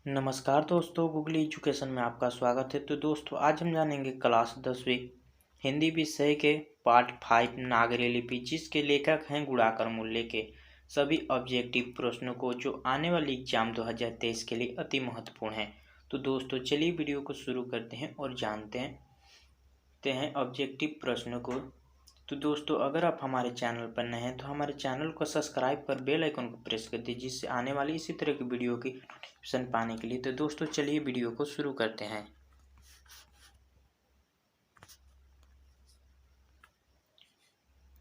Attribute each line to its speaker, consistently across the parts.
Speaker 1: नमस्कार दोस्तों, Google education में आपका स्वागत है। तो दोस्तों आज हम जानेंगे क्लास 10वीं हिंदी विषय के पार्ट 5 नागरी लिपि, जिसके लेखक हैं गुणाकर मूल्य के सभी ऑब्जेक्टिव प्रश्नों को, जो आने वाली एग्जाम 2023 के लिए अति महत्वपूर्ण है। तो दोस्तों चलिए वीडियो को शुरू करते हैं और जानते हैं ऑब्जेक्टिव प्रश्नों को। तो दोस्तों अगर आप हमारे चैनल पर नए हैं तो हमारे चैनल को सब्सक्राइब कर बेल आइकन को प्रेस कर दीजिए, जिससे आने वाली इसी तरह की वीडियो की नोटिफिकेशन पाने के लिए। तो दोस्तों चलिए वीडियो को शुरू करते हैं।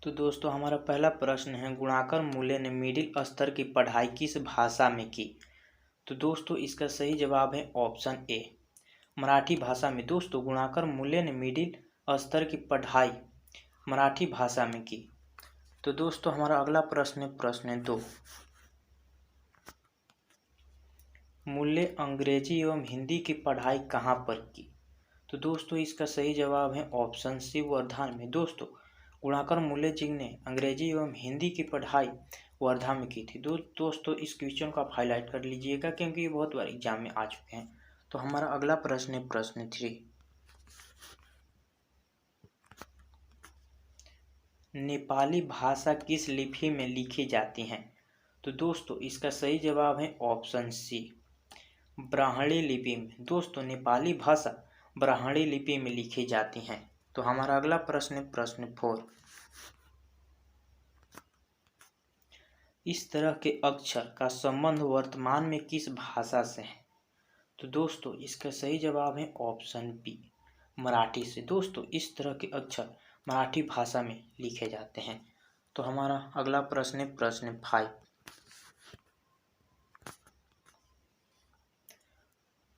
Speaker 1: तो दोस्तों हमारा पहला प्रश्न है, गुणाकर मूल्य ने मिडिल स्तर की पढ़ाई किस भाषा में की? तो दोस्तों इसका सही जवाब है ऑप्शन ए, मराठी भाषा में। दोस्तों गुणाकर मूल्य ने मिडिल स्तर की पढ़ाई मराठी भाषा में की। तो दोस्तों हमारा अगला प्रश्न है प्रश्न 2, मूल्य अंग्रेजी एवं हिंदी की पढ़ाई कहाँ पर की? तो दोस्तों इसका सही जवाब है ऑप्शन सी, वर्धा में। दोस्तों गुणाकर मूल्य जी ने अंग्रेजी एवं हिंदी की पढ़ाई वर्धा में की थी। दोस्तों इस क्वेश्चन को आप हाईलाइट कर लीजिएगा, क्योंकि ये बहुत बार एग्जाम में आ चुके हैं। तो हमारा अगला प्रश्न है प्रश्न 3, नेपाली भाषा किस लिपि में लिखी जाती है? तो दोस्तों इसका सही जवाब है ऑप्शन सी, ब्राह्मणी लिपि में। दोस्तों नेपाली भाषा ब्राह्मणी लिपि में लिखी जाती हैं। तो हमारा अगला प्रश्न है प्रश्न 4, इस तरह के अक्षर का संबंध वर्तमान में किस भाषा से है? तो दोस्तों इसका सही जवाब है ऑप्शन बी, मराठी से। दोस्तों इस तरह के अक्षर मराठी भाषा में लिखे जाते हैं। तो हमारा अगला प्रश्न है प्रश्न 5,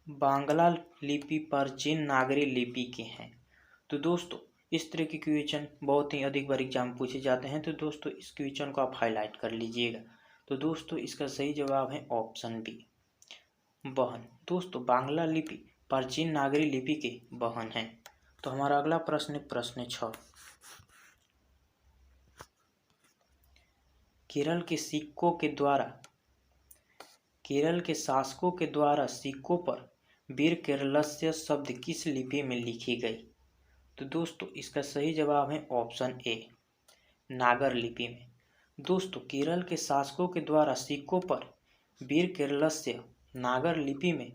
Speaker 1: बांग्ला लिपि प्राचीन नागरी लिपि की है। तो दोस्तों इस तरह के क्वेश्चन बहुत ही अधिक बार एग्जाम पूछे जाते हैं। तो दोस्तों इस क्वेश्चन को आप हाईलाइट कर लीजिएगा। तो दोस्तों इसका सही जवाब है ऑप्शन बी, बहन। दोस्तों बांग्ला लिपि प्राचीन नागरी लिपि के बहन है। तो हमारा अगला प्रश्न है प्रश्न 6, केरल के शासकों के द्वारा सिक्कों पर वीर केरलस्य शब्द किस लिपि में लिखी गई? तो दोस्तों इसका सही जवाब है ऑप्शन ए, नागर लिपि में। दोस्तों केरल के शासकों के द्वारा सिक्कों पर वीर केरलस्य नागर लिपि में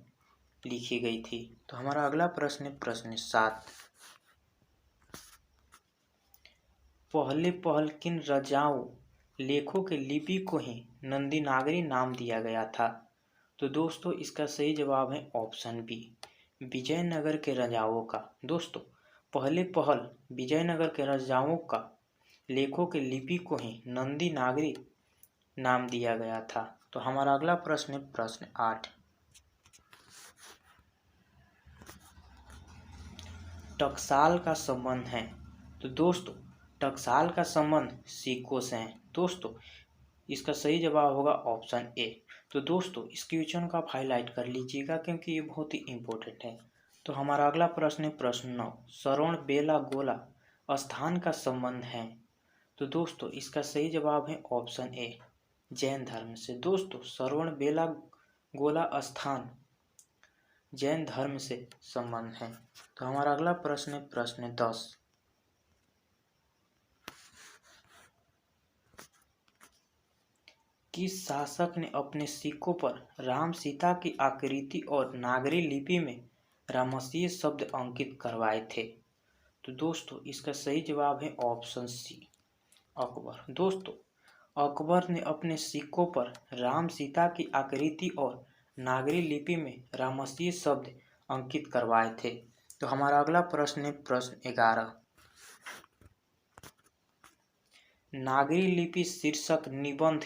Speaker 1: लिखी गई थी। तो हमारा अगला प्रश्न है प्रश्न 7, पहल किन राजाओं लेखों के लिपि को ही नंदी नागरी नाम दिया गया था? तो दोस्तों इसका सही जवाब है ऑप्शन बी, विजयनगर के राजाओं का। दोस्तों पहल विजयनगर के राजाओं का लेखों के लिपि को ही नंदी नागरी नाम दिया गया था। तो हमारा अगला प्रश्न है प्रश्न 8, टकसाल का संबंध है। तो दोस्तों टकसाल का संबंध सिक्कों से है। दोस्तों इसका सही जवाब होगा ऑप्शन ए। तो दोस्तों इस क्वेश्चन को आप हाईलाइट कर लीजिएगा, क्योंकि ये बहुत ही इंपॉर्टेंट है। तो हमारा अगला प्रश्न है प्रश्न 9, श्रवण बेला गोला स्थान का संबंध है। तो दोस्तों इसका सही जवाब है ऑप्शन ए, जैन धर्म से। दोस्तों श्रवण बेला गोला स्थान जैन धर्म से संबंध है। तो हमारा अगला प्रश्न है प्रश्न 10, किस शासक ने अपने सिक्कों पर राम सीता की आकृति और नागरी लिपि में रामसीय शब्द अंकित करवाए थे? तो दोस्तों इसका सही जवाब है ऑप्शन सी, अकबर। दोस्तों अकबर ने अपने सिक्कों पर राम सीता की आकृति और नागरी लिपि में रामसीय शब्द अंकित करवाए थे। तो हमारा अगला प्रश्न है प्रश्न 11, नागरी लिपि शीर्षक निबंध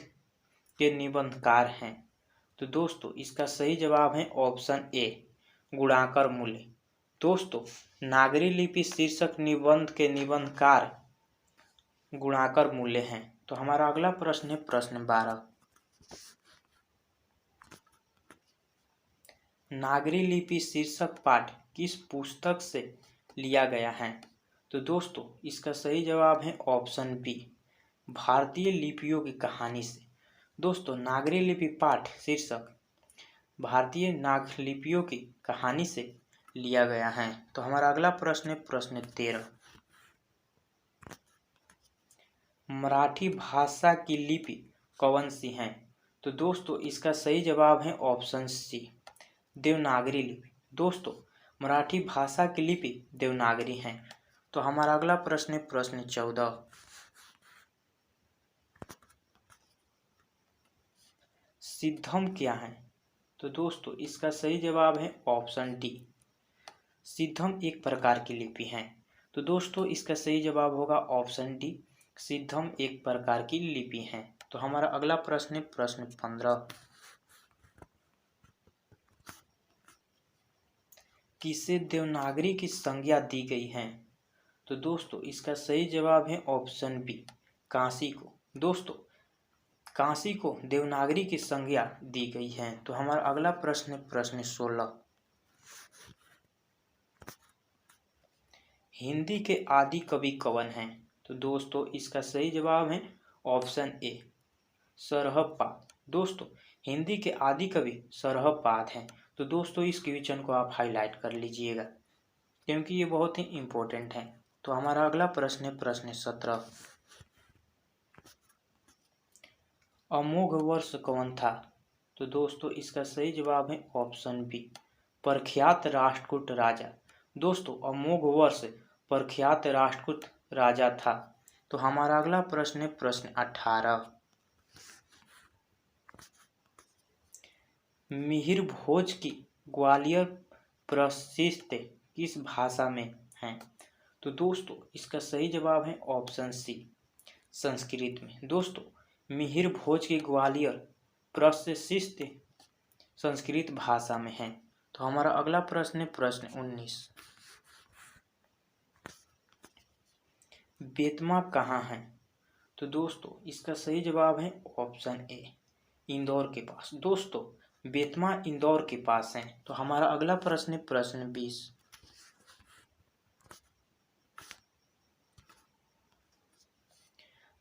Speaker 1: के निबंधकार हैं। तो दोस्तों इसका सही जवाब है ऑप्शन ए, गुणाकर मूल्य। दोस्तों नागरी लिपि शीर्षक निबंध के निबंधकार गुणाकर मूल्य हैं। तो हमारा अगला प्रश्न है प्रश्न 12, नागरी लिपि शीर्षक पाठ किस पुस्तक से लिया गया है? तो दोस्तों इसका सही जवाब है ऑप्शन बी, भारतीय लिपियों की कहानी से। दोस्तों नागरी लिपि पाठ शीर्षक भारतीय नागलिपियों की कहानी से लिया गया है। तो हमारा अगला प्रश्न है प्रश्न 13। मराठी भाषा की लिपि कौन सी है? तो दोस्तों इसका सही जवाब है ऑप्शन सी, देवनागरी लिपि। दोस्तों मराठी भाषा की लिपि देवनागरी है। तो हमारा अगला प्रश्न है प्रश्न 14। सिद्धम क्या है? तो दोस्तों इसका सही जवाब है ऑप्शन डी, सिद्धम एक प्रकार की लिपि है। तो दोस्तों इसका सही जवाब होगा ऑप्शन डी, सिद्धम एक प्रकार की लिपि है। तो हमारा अगला प्रश्न है प्रश्न 15। किसे देवनागरी की संज्ञा दी गई है? तो दोस्तों इसका सही जवाब है ऑप्शन बी, काशी को। दोस्तों काशी को देवनागरी की संज्ञा दी गई है। तो हमारा अगला प्रश्न है प्रश्न 16। हिंदी के आदि कवि कौन हैं? तो दोस्तों इसका सही जवाब है ऑप्शन ए, सरहपाद। दोस्तों हिंदी के आदि कवि सरहपाद हैं। तो दोस्तों इस क्वेश्चन को आप हाईलाइट कर लीजिएगा क्योंकि ये बहुत ही इम्पोर्टेंट है। तो हमारा अगला प्रश्न है प्रश्न 17। अमोघ वर्ष कौन था? तो दोस्तों इसका सही जवाब है ऑप्शन बी, प्रख्यात राष्ट्रकूट राजा। दोस्तों अमोघ वर्ष प्रख्यात राष्ट्रकूट राजा था। तो हमारा अगला प्रश्न है प्रश्न 18। मिहिर भोज की ग्वालियर प्रशिस्त किस भाषा में है? तो दोस्तों इसका सही जवाब है ऑप्शन सी, संस्कृत में। दोस्तों मिहिर भोज की ग्वालियर प्रशिस्त संस्कृत भाषा में है। तो हमारा अगला प्रश्न है प्रश्न 19। बेतमा कहाँ है? तो दोस्तों इसका सही जवाब है ऑप्शन ए, इंदौर के पास। दोस्तों बेतमा इंदौर के पास है। तो हमारा अगला प्रश्न है प्रश्न 20।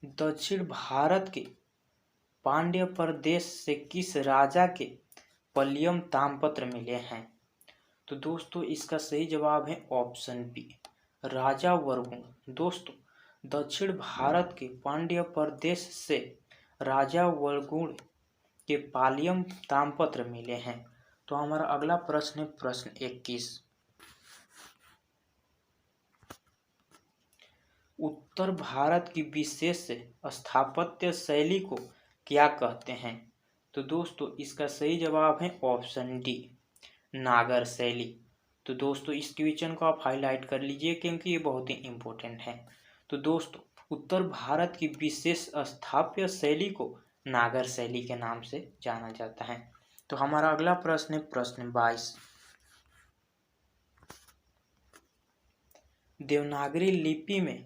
Speaker 1: दक्षिण भारत के पांड्य प्रदेश से किस राजा के पल्लियम ताम्रपत्र मिले हैं? तो दोस्तों इसका सही जवाब है ऑप्शन बी, राजा वरगुण। दोस्तों दक्षिण भारत के पांड्य प्रदेश से राजा वरगुण के पालियम ताम्रपत्र मिले हैं। तो हमारा अगला प्रश्न है प्रश्न 21। उत्तर भारत की विशेष स्थापत्य शैली को क्या कहते हैं? तो दोस्तों इसका सही जवाब है ऑप्शन डी, नागर शैली। तो दोस्तों इस क्वेश्चन को आप हाईलाइट कर लीजिए क्योंकि ये बहुत ही इम्पोर्टेंट है। तो दोस्तों उत्तर भारत की विशेष स्थापत्य शैली को नागर शैली के नाम से जाना जाता है। तो हमारा अगला प्रश्न है प्रश्न 22। देवनागरी लिपि में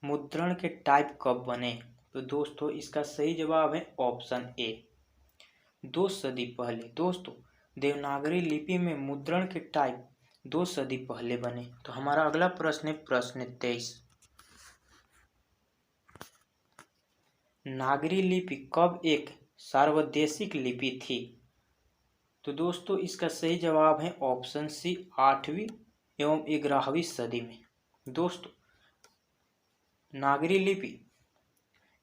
Speaker 1: मुद्रण के टाइप कब बने? तो दोस्तों इसका सही जवाब है ऑप्शन ए, 2 सदी पहले। दोस्तों देवनागरी लिपि में मुद्रण के टाइप 2 सदी पहले बने। तो हमारा अगला प्रश्न है प्रश्न 23। नागरी लिपि कब एक सार्वदेशिक लिपि थी? तो दोस्तों इसका सही जवाब है ऑप्शन सी, 8वीं एवं 11वीं सदी में। दोस्तों नागरी लिपि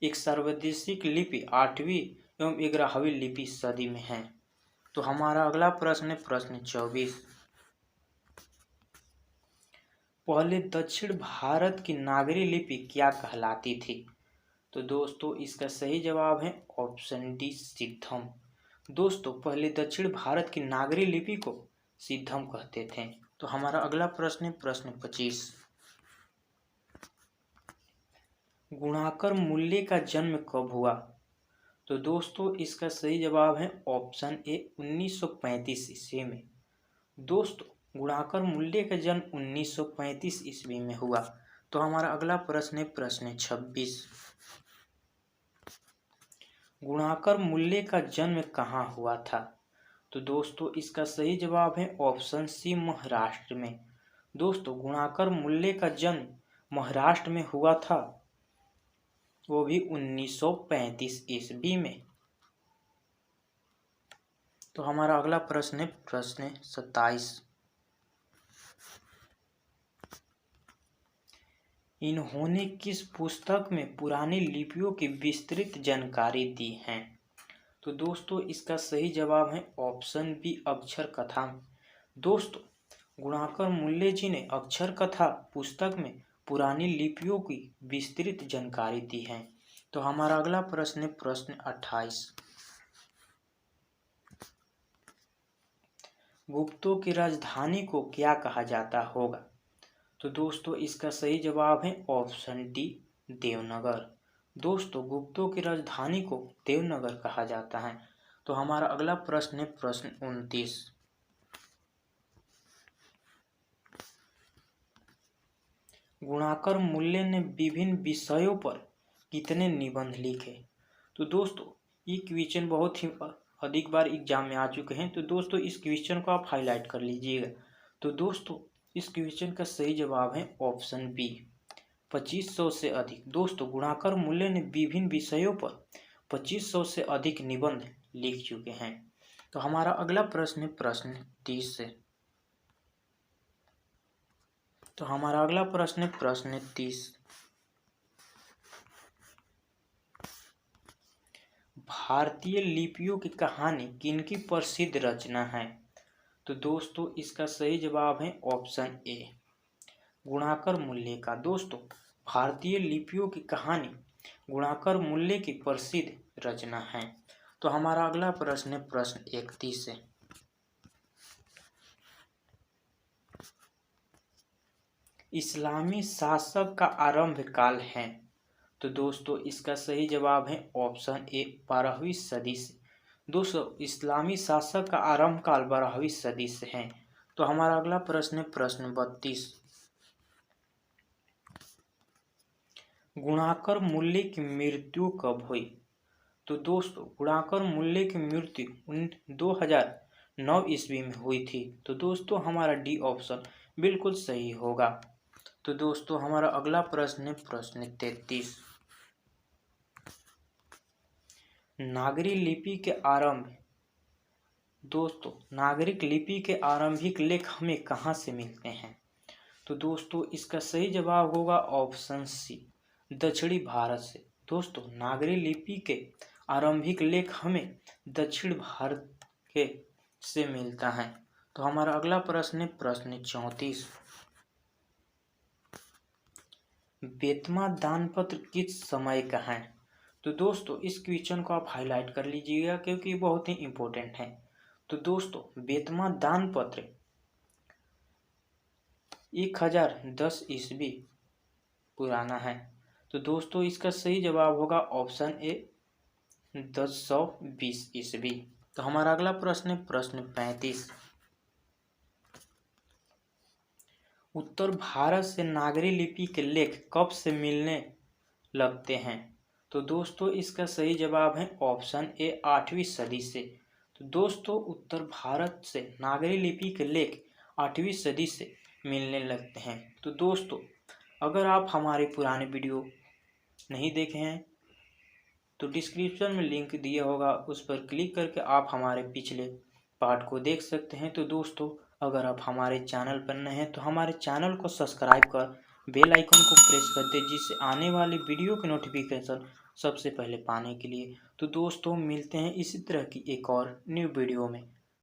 Speaker 1: एक सार्वदेशिक लिपि 8वीं एवं 11वीं लिपि सदी में है। तो हमारा अगला प्रश्न है प्रश्न 24। पहले दक्षिण भारत की नागरी लिपि क्या कहलाती थी? तो दोस्तों इसका सही जवाब है ऑप्शन डी, सिद्धम। दोस्तों पहले दक्षिण भारत की नागरी लिपि को सिद्धम कहते थे। तो हमारा अगला प्रश्न है प्रश्न 25। गुणाकर मूल्य का जन्म कब हुआ? तो दोस्तों इसका सही जवाब है ऑप्शन ए, 1935 ईस्वी में। दोस्तों गुणाकर मूल्य का जन्म 1935 ईस्वी में हुआ। तो हमारा अगला प्रश्न है प्रश्न 26। गुणाकर मूल्य का जन्म कहाँ हुआ था? तो दोस्तों इसका सही जवाब है ऑप्शन सी, महाराष्ट्र में। दोस्तों गुणाकर मूल्य का जन्म महाराष्ट्र में हुआ था, वो भी 1935 ईस्वी में। तो हमारा अगला प्रश्न है प्रश्न 27। इन्होंने किस पुस्तक में पुरानी लिपियों की विस्तृत जानकारी दी है? तो दोस्तों इसका सही जवाब है ऑप्शन बी, अक्षर कथा। दोस्तों गुणाकर मूल्य जी ने अक्षर कथा पुस्तक में पुरानी लिपियों की विस्तृत जानकारी दी है। तो हमारा अगला प्रश्न है प्रश्न 28। गुप्तों की राजधानी को क्या कहा जाता होगा? तो दोस्तों इसका सही जवाब है ऑप्शन डी, देवनगर। दोस्तों गुप्तों की राजधानी को देवनगर कहा जाता है। तो हमारा अगला प्रश्न है प्रश्न 29। गुणाकर मूल्य ने विभिन्न विषयों पर कितने निबंध लिखे? तो दोस्तों ये क्वेश्चन बहुत ही अधिक बार एग्जाम में आ चुके हैं। तो दोस्तों इस क्वेश्चन को आप हाईलाइट कर लीजिएगा। तो दोस्तों इस क्वेश्चन का सही जवाब है ऑप्शन बी, 2500 से अधिक। दोस्तों गुणाकर मूल्य ने विभिन्न विषयों पर 2500 से अधिक निबंध लिख चुके हैं। तो हमारा अगला प्रश्न है प्रश्न 30 से। तो हमारा अगला प्रश्न है प्रश्न 30। भारतीय लिपियों की कहानी किनकी प्रसिद्ध रचना है? तो दोस्तों इसका सही जवाब है ऑप्शन ए, गुणाकर मूल्य का। दोस्तों भारतीय लिपियों की कहानी गुणाकर मूल्य की प्रसिद्ध रचना है। तो हमारा अगला प्रश्न है प्रश्न 31 से। इस्लामी शासक का आरंभ काल है? तो दोस्तों इसका सही जवाब है ऑप्शन ए, 12वीं सदी से। दोस्तों इस्लामी शासक का आरंभ काल 12वीं सदी से है। तो हमारा अगला प्रश्न है प्रश्न 32। गुणाकर मूल्य की मृत्यु कब हुई? तो दोस्तों गुणाकर मूल्य की मृत्यु 2009 ईस्वी में हुई थी। तो दोस्तों हमारा डी ऑप्शन बिल्कुल सही होगा। तो दोस्तों हमारा अगला प्रश्न है प्रश्न 33। नागरी लिपि के आरंभ। दोस्तों नागरिक लिपि के आरंभिक लेख हमें कहाँ से मिलते हैं? तो दोस्तों इसका सही जवाब होगा ऑप्शन सी, दक्षिणी भारत से। दोस्तों नागरी लिपि के आरंभिक लेख हमें दक्षिण भारत के से मिलता है। तो हमारा अगला प्रश्न है प्रश्न 34। बेतमा दानपत्र किस समय का है? तो दोस्तों इस क्वेश्चन को आप हाईलाइट कर लीजिएगा क्योंकि ये बहुत ही इम्पोर्टेंट है। तो दोस्तों बेतमा दानपत्र 1010 ईस्वी पुराना है। तो दोस्तों इसका सही जवाब होगा ऑप्शन ए, 1020 ईस्वी। तो हमारा अगला प्रश्न है प्रश्न 35। उत्तर भारत से नागरी लिपि के लेख कब से मिलने लगते हैं? तो दोस्तों इसका सही जवाब है ऑप्शन ए, 8वीं सदी से। तो दोस्तों उत्तर भारत से नागरी लिपि के लेख 8वीं सदी से मिलने लगते हैं। तो दोस्तों अगर आप हमारे पुराने वीडियो नहीं देखे हैं तो डिस्क्रिप्शन में लिंक दिया होगा, उस पर क्लिक करके आप हमारे पिछले पार्ट को देख सकते हैं। तो दोस्तों अगर आप हमारे चैनल पर नए हैं तो हमारे चैनल को सब्सक्राइब कर बेल आइकन को प्रेस कर दें, जिससे आने वाली वीडियो की नोटिफिकेशन सबसे पहले पाने के लिए। तो दोस्तों मिलते हैं इसी तरह की एक और न्यू वीडियो में।